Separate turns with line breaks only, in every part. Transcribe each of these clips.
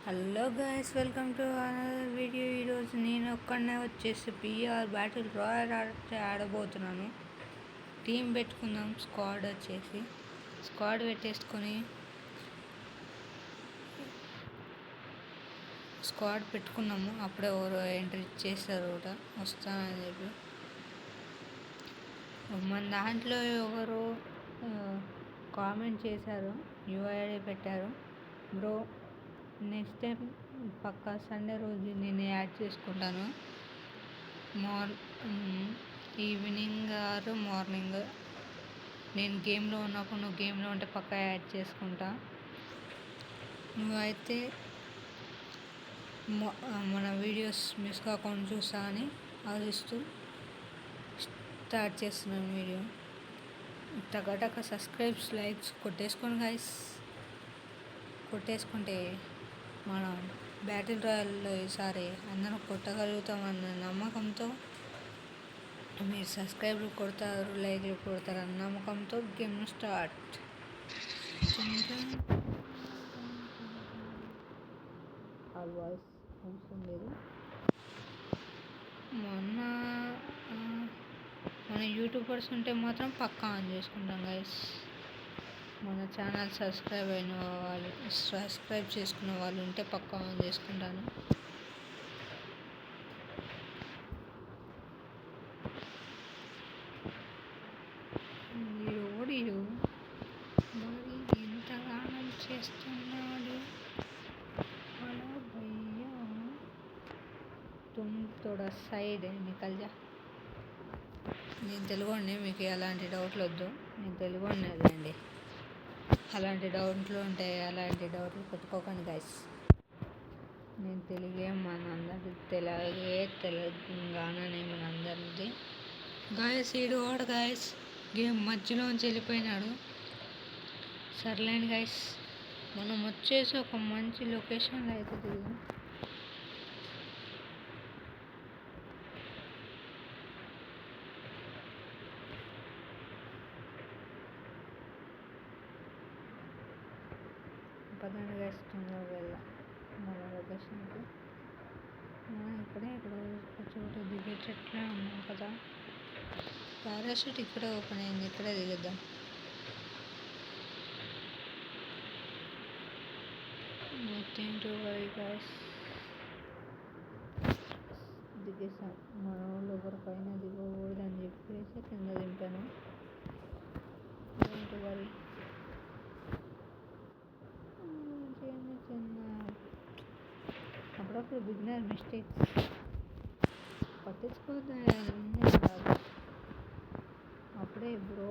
Hello guys, welcome to another video. ఈరోజు నేను ఒక్కడనే వచ్చేసి పిఆర్ బ్యాటిల్ రాయల్ ఆడబోతున్నాను. టీం పెట్టుకుందాం. స్క్వాడ్ పెట్టేసుకొని స్క్వాడ్ పెట్టుకున్నాము. అప్పుడే ఎవరు ఎంట్రీ చేస్తారు కూడా వస్తానని చెప్పి. మన దాంట్లో ఎవరు కామెంట్ చేశారు, యూఐడి పెట్టారు. బ్రో, నెక్స్ట్ టైం పక్కా సండే రోజు నేను యాడ్ చేసుకుంటాను. ఈవినింగ్ ఆర్ మార్నింగ్ నేను గేమ్లో ఉన్నప్పుడు, నువ్వు గేమ్లో ఉంటే పక్కా యాడ్ చేసుకుంటా. నువ్వైతే మన వీడియోస్ మిస్ కాకుండా చూస్తా అని ఆలోచిస్తూ స్టార్ట్ చేస్తున్నాను వీడియో. టక సబ్స్క్రైబ్స్, లైక్స్ కొట్టేసుకోండి గైస్. కొట్టేసుకుంటే మనం బ్యాటిల్ రాయల్లో ఈసారి అందరం కొట్టగలుగుతామన్న నమ్మకంతో, మీరు సబ్స్క్రైబ్లు కొడతారు, లైక్లు కొడతారు అన్న నమ్మకంతో గేమ్ స్టార్ట్. ఆ వాయిస్ అవసరం లేదు. మన యూట్యూబర్స్ ఉంటే మాత్రం పక్కా ఆన్ చేసుకుంటాం గైస్. మన ఛానల్ సబ్స్క్రైబ్ చేసుకున్న వాళ్ళు ఉంటే పక్కా ఆన్ చేసుకుంటాను. వీడు మరి ఎంతగానో చేస్తున్నాడు. హలో భయ్యా, తుమ్ తోడా సైడ్ నికల్ జా. నేను తెలుగుండి, మీకు ఎలాంటి డౌట్లు వద్దు. నేను తెలుగుండి అండి. అలాంటి డౌట్లు ఉంటాయి, అలాంటి డౌట్లు పెట్టుకోకండి గైస్. నేను తెలుగే, మనందరిది తెలంగాణనే మనందరిది గాయస్. ఈడు వాడు గాయస్ గేమ్ మధ్యలోంచి వెళ్ళిపోయినాడు. సర్లేండి గైస్, మనం వచ్చేసి ఒక మంచి లొకేషన్లో అయితే దిగుదాం. పదండి గైస్, తొందరగా వెళ్దాం మన లొకేషన్కి. ఇక్కడే ఇక్కడ ఒక చోట దిగేటట్లే ఉన్నాం కదా. పారాషూట్ ఇక్కడే ఓపెన్ అయింది, ఇక్కడే దిగుద్దాం. Nothing to worry guys. దిగేసాం. మన వాళ్ళు ఎవరి పైన దిగకూడదని చెప్పేసి కింద దింపాను. Nothing to worry. చిన్న అప్పుడప్పుడు బిగినర్ మిస్టేక్స్ పట్టించుకోవద్దు. అప్పుడే బ్రో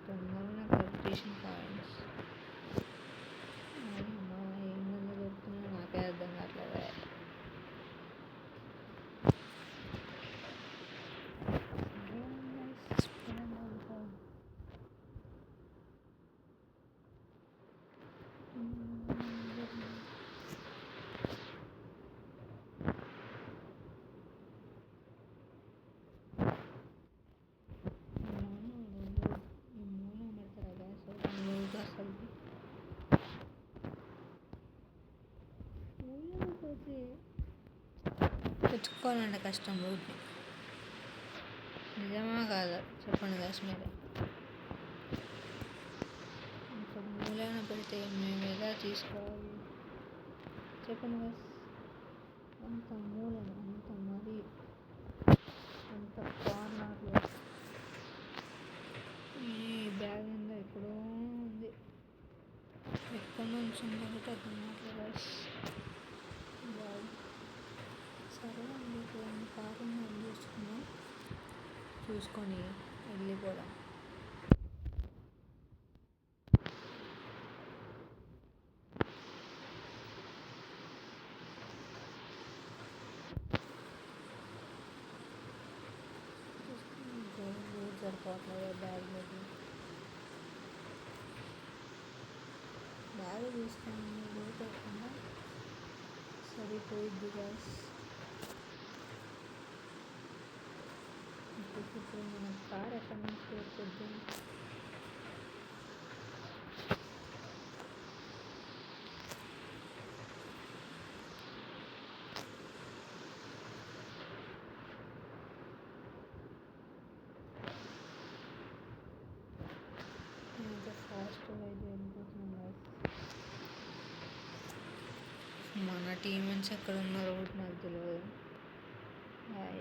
తొందరగా కంపిటీషన్ పాయింట్స్ ఏం దొరుకుతున్నాయో నాకే అర్థం కావట్లేదు. తెచ్చుకోవాలంటే కష్టం రూట్ని. నిజమా కాదా చెప్పండి గైస్ మీరే. ఇంకా మూలన పెడితే మేము ఎలా తీసుకోవాలి చెప్పండి గైస్. అంత మూలన, అంత మరి అంత కార్నర్లో ఈ బ్యాగ్ మీద ఎక్కడో ఉంది. ఎక్కడి నుంచి ఉందో కూడా అర్థం కావట్లేదు గైస్. బ్యాగ్ సరే అండి, కారం చేసుకుందాం, చూసుకొని వెళ్ళిపోదాం. సరిపోవట్లేదు బ్యాగ్ తీసుకొని లేకుండా సరిపోయిద్ది గైస్. ఇప్పుడు మన కార్ ఎక్కడి నుంచి పెట్టుద్దాం. మన టీమేట్స్ ఎక్కడ ఉన్నారో కూడా నాకు తెలియదు.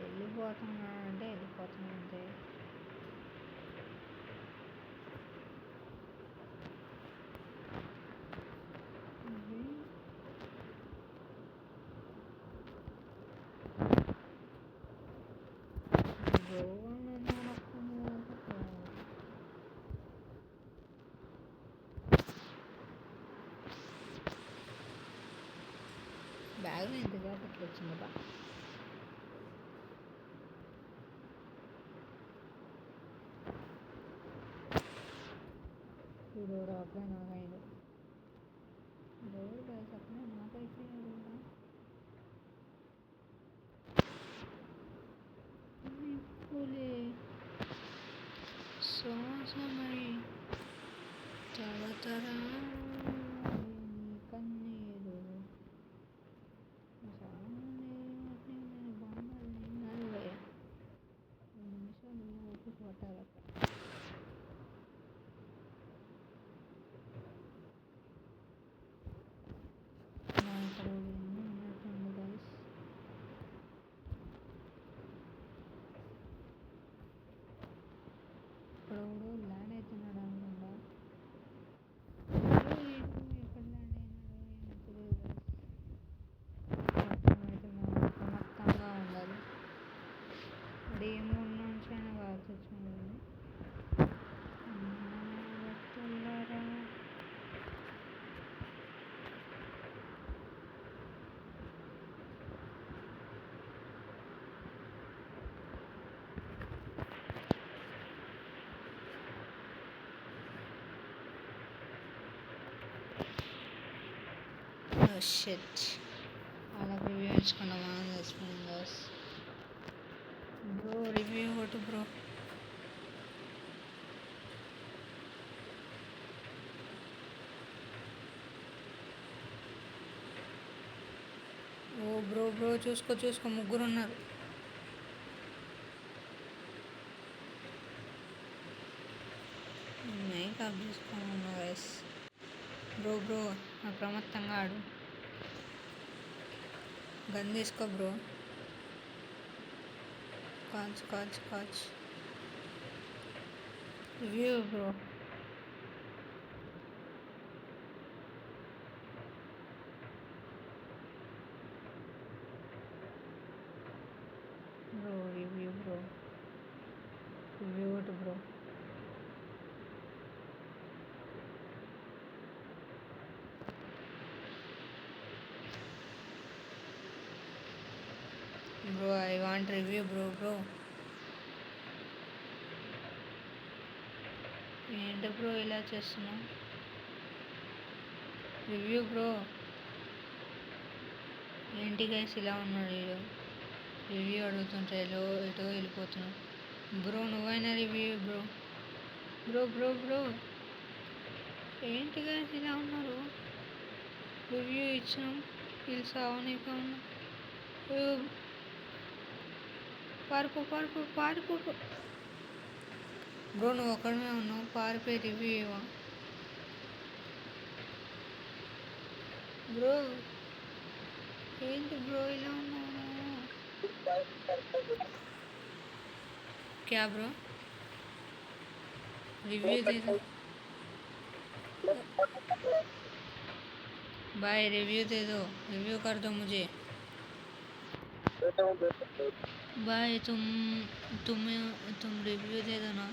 వెళ్ళిపోతున్నాడు అంటే వెళ్ళిపోతున్నాడు అంతే. బ్యాగ్లో ఇంత జాకెట్లు వచ్చిందా? వీడు అప్పుడే నాకైండు. దేవుడు అప్పుడే నాకైపోయాడు కూడా. నిప్పులే శ్వాసమై తరతరా కన్నీరు పట్టాలి. ఇప్పుడు ల్యాండ్ అవుతున్నాడు అనుకుంటా. ఎక్కడ ల్యాండ్ అయినాడు అయితే మనం అప్రమత్తంగా ఉండాలి. అది ఏ మూడు నుంచి అయినా కావచ్చు వచ్చింది. షెట్ అలా రివ్యూ ఇచ్చుకున్నామా తెలిసిపోయింది. బ్రో రివ్యూ కొట్టు బ్రో. ఓ బ్రో బ్రో చూసుకో ముగ్గురు ఉన్నారు. Makeup చూసుకోమన్నా guys. బ్రో అప్రమత్తంగా ఆడు. గన్ తీసుకో బ్రో. కాల్చు రివ్యూ బ్రో. రివ్యూ కొట్టు bro. Bro I want review bro. ఏంటి బ్రో ఇలా చేస్తున్నావు? Review bro. ఏంటి గైస్ ఇలా ఉన్నాడు వీడు. రివ్యూ అడుగుతుంటే ఎటో వెళ్ళిపోతున్నావు. బ్రో నువ్వైనా రివ్యూ బ్రో. ఏంటి గైస్ ఇలా ఉన్నారు? రివ్యూ ఇచ్చినాం పిలిచి అవనీక ఉన్నా. పారిపో బ్రో. నువ్వు ఒక్కడమే ఉన్నావు, పారిపోయి రివ్యూ ఇవ్వ బ్రో. ఏంటి బ్రో ఇలా ఉన్నావు? क्या ब्रो? रिव्यू दे दो भाई. रिव्यू कर दो मुझे भाई. तुम रिव्यू दे दो ना.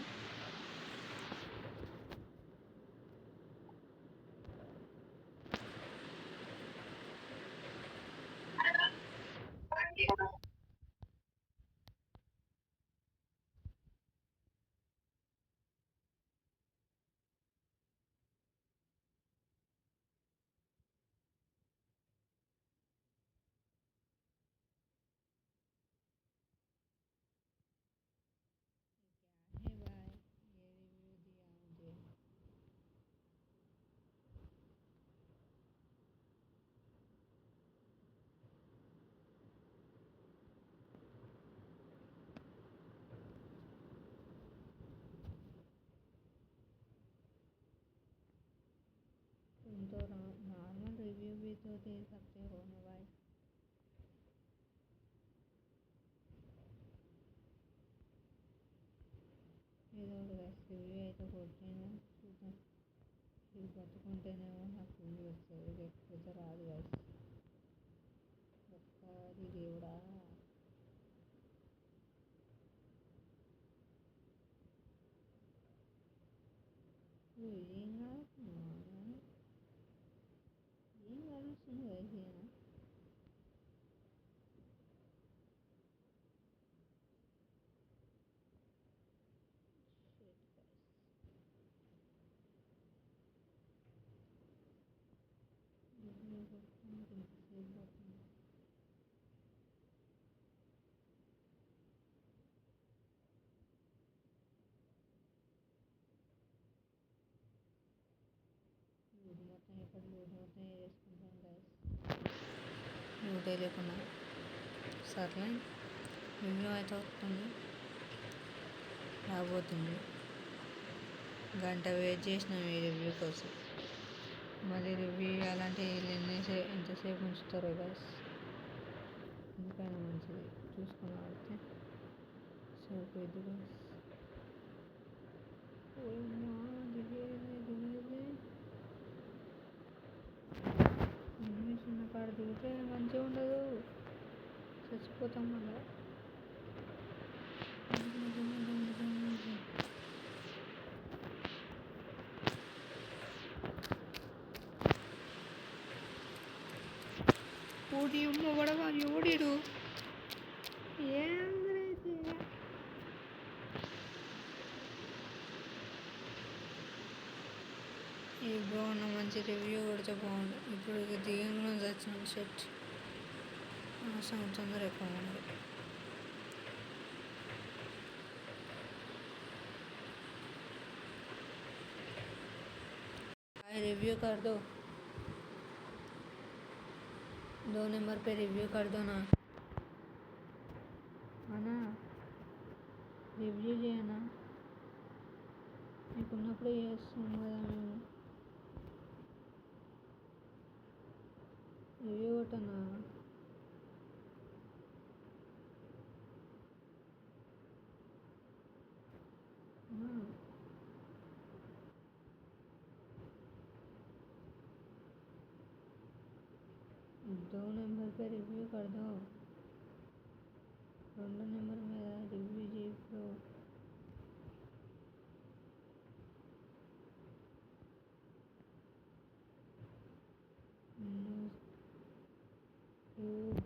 तो नॉर्मल रिव्यू भी तो दे सकते हो ना. కొట్టినా చూద్దాం. ఇది పట్టుకుంటేనేమో నాకు ఇది వస్తుంది, లేకపోతే రాదు గైస్. ఒక్కసారి దేవుడా ఏం కాదు, ఏం కలుస్తుంది గైస్. మొత్తం ఇక్కడ మొత్తం వేసుకుంటాం గైస్, ఊటే లేకుండా. సర్లే, రివ్యూ అయితే వస్తుంది, రాబోతుంది. గంట వెయిట్ చేసినాం ఈ రివ్యూ కోసం. మళ్ళీ రివ్యూ అలాంటి ఎంతసేపు ఉంచుతారో గైస్. ఎందుకైనా మంచిది చూసుకుని వాడితే సరిపోయింది గైస్. చిన్న కాడ దిగితే మంచిగా ఉండదు, చచ్చిపోతాం మళ్ళా. ఓడి అమ్మ వడవా, ఓడిడు ఏందైతే ఈ బాగున్న మంచి రివ్యూ కొడితే బాగుండు. ఇప్పుడు దిగంగా వచ్చిన షర్ట్ అవసరం తొందర ఎక్కువ ఉంది. रिव्यू कर दो, 2 नंबर पे रिव्यू कर दो ना, है ना. రివ్యూ చేయనా, మీకున్నప్పుడు చేస్తాం కదా మేము. రివ్యూ కొట్టనా, दो नंबर पे रिव्यू कर दो, 2 नंबर मेरा रिव्यू जी pro.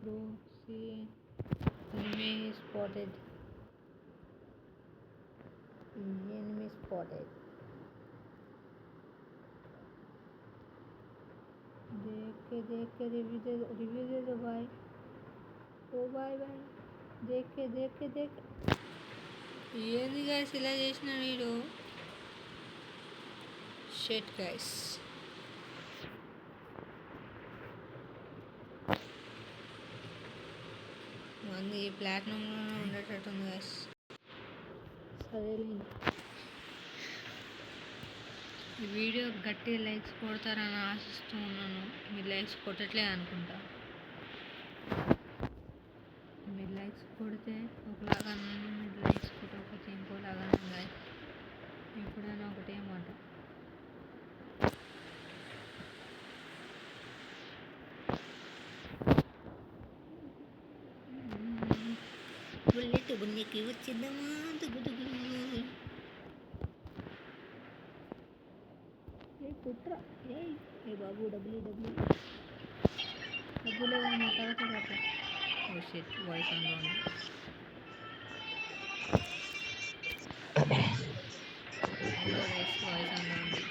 Bro, see enemy spotted, enemy spotted. देख के रिव्यू दे दो भाई. ओ भाई देख के ఏంది గైస్ ఇలా చేసిన వీడు. షిట్ గైస్, మంది ప్లాటినంలోనే ఉండేటట్టుంది గైస్. సరేలే, ఈ వీడియో గట్టి లైక్స్ కొడతారని ఆశిస్తూ ఉన్నాను. మీరు లైక్స్ కొట్టట్లే అనుకుంటా. మీరు లైక్స్ కొడితే ఒకలాగా, మీరు లైక్స్ కొట్టకపోతే ఇంకోలాగా ఉన్నాయి. ఎప్పుడైనా ఒకటే మాట. బుల్లెట్ బున్నెకి వచ్చిందమ్మా దుగ్గు కుట్రా. ఏ బాబు డబ్బులు మా తర్వాత ఓ షిట్, వాయిస్ ఆన్లో ఉంది. వాయిస్ ఆన్లో ఉంది.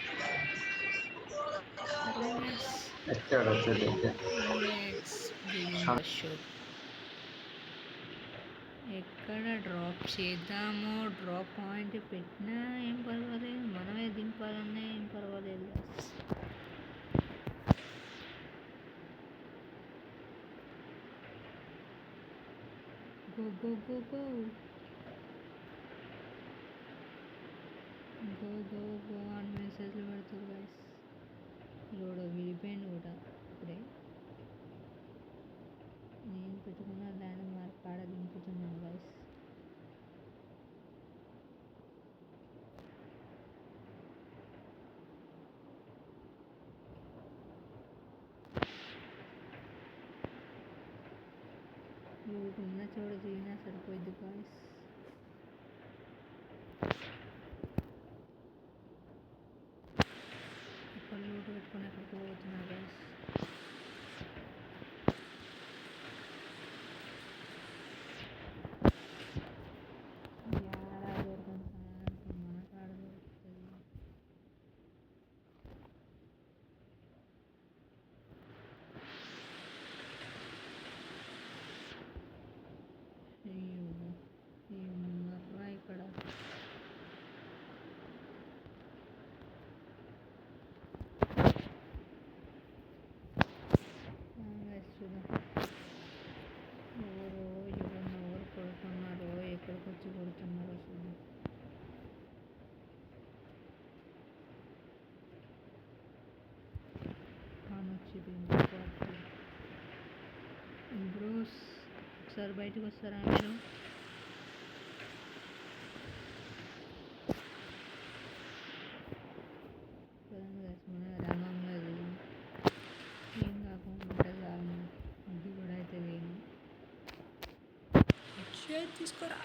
ఎక్కడ డ్రాప్ చేద్దామో, డ్రాప్ పాయింట్ పెట్టినా ఏం పర్వాలేదు, మనమే దింపాలన్నా ఏం పర్వాలేదు. Go go go go go go go అని మెసేజ్లు పెడుతుంది గైస్. రోడ్ విడిపోయింది కూడా ఇప్పుడే. నేను పెట్టుకున్న ల్యాండ్ మార్క్ కాడ దింపుతున్నాను గైస్. ఊకున్న చోట దిగినా సరిపోద్ది గాయస్. ఇక్కడ లూటు పెట్టుకుని ఎక్కడికి పోతున్నా గాయస్. ఇక్కడ ఎవరు కొడుతున్నారు, ఎక్కడికి వచ్చి కొడుతున్నారు చూద్దాం. బ్రోస్ ఒకసారి బయటకు వస్తారా మీరు? రంగంలో ఏం కాకుండా చాలు, అది కూడా అయితే లేను. తీసుకోరా.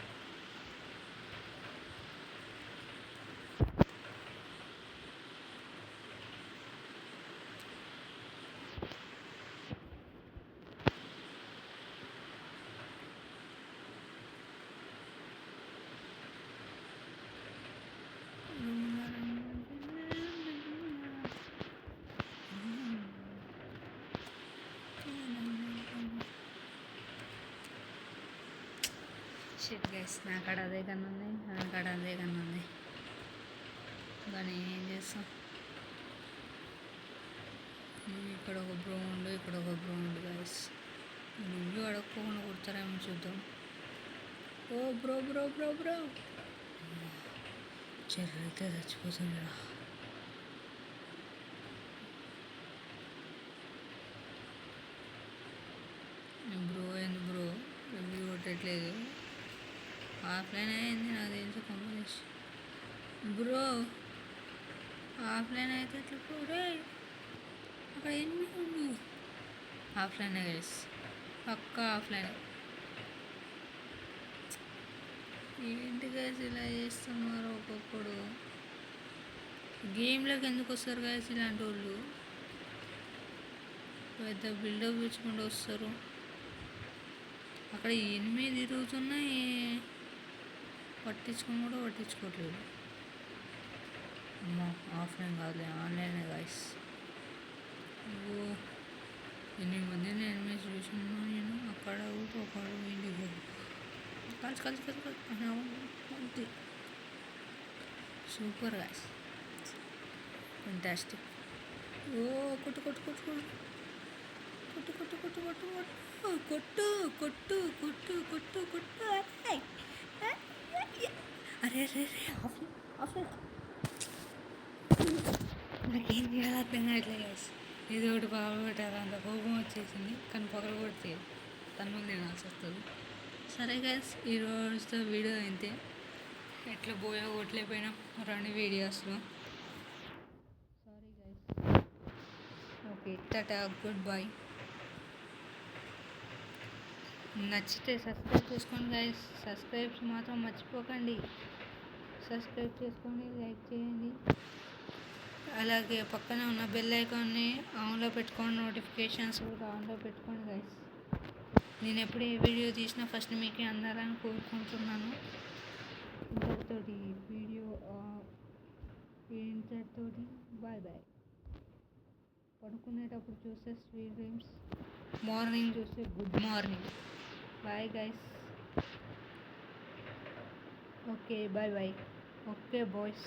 షిట్ గైస్, నా కాడ అదే కన్నా ఉంది, నా కాడ అదే కన్నా ఉంది, కానీ ఏం చేస్తాం. ఇక్కడ ఒక బ్రో ఉండు, ఇక్కడ ఒక బ్రో ఉండు గైస్. నువ్వు అడగకుండా కొడతారేమో చూద్దాం. ఓ బ్రో బ్రో బ్రో బ్రో, చెర్రైతే చచ్చిపోతుందిరా. బ్రో ఏంది బ్రో, రివ్యూ కొట్టట్లేదు. ఆఫ్లైన్ అయింది నాకు తెలిసి కాంబినేషన్. బ్రో ఆఫ్లైన్ అయితే ఎట్లా పోరే, అక్కడ ఎన్ని ఉండు. ఆఫ్లైన్ గైస్, పక్కా ఆఫ్లైన్. ఏంటి గైస్ ఇలా చేస్తున్నారు ఒక్కొక్కడు. గేమ్లోకి ఎందుకు వస్తారు గైస్ ఇలాంటి వాళ్ళు? పెద్ద బిల్డప్ ఇచ్చుకుంటూ వస్తారు. అక్కడ 8 తిరుగుతున్నాయి, పట్టించుకొని కూడా పట్టించుకోవట్లేదు. అమ్మో ఆఫ్లైన్ కాదులే, ఆన్లైనే గాయస్. ఓ 8 మందిని ఎనిమిది చూసుకున్నాను నేను. అక్కడ ఒకడు ఇంటికి కలిసి కలిసి కలిసి కలిసి సూపర్ గాయస్, ఫెంటాస్టిక్. ఓ కొట్టు కొట్టు కొట్టు కొట్టు కొట్టు కొట్టు కొట్టు కొట్టు కొట్టు కొట్టు కొట్టు కొట్టు. అరే అరే అరే ఆఫ్లైన్. నాకేం చేయాలో అర్థం కావట్లేదు గైస్. ఏదో ఒకటి పగలు కొట్టాలి, అంత కోపం వచ్చేసింది. కానీ పగలు కొడితే తను తినాల్సి వస్తుంది. సరే గైస్, ఈరోజుతో వీడియో అయితే ఎట్లా పోయా కొట్టలేకపోయినా 2 వీడియోస్లో. Sorry guys. Okay, Tata, good bye. నచ్చితే సబ్స్క్రైబ్ చేసుకోండి గైస్. సబ్స్క్రైబ్స్ మాత్రం మర్చిపోకండి. సబ్స్క్రైబ్ చేసుకొని లైక్ చేయండి. అలాగే పక్కన ఉన్న బెల్ ఐకాన్ని ఆన్లో పెట్టుకోండి, నోటిఫికేషన్స్ కూడా ఆన్లో పెట్టుకోండి గైస్. నేను ఎప్పుడు ఏ వీడియో తీసినా ఫస్ట్ మీకే అందాలని కోరుకుంటున్నాను. ఇంతటితోటి వీడియో ఇంతటితోటి బాయ్ బాయ్. పడుకునేటప్పుడు చూస్తే స్వీట్ డ్రీమ్స్, మార్నింగ్ చూస్తే good morning. Bye guys. Okay bye bye. Okay boys.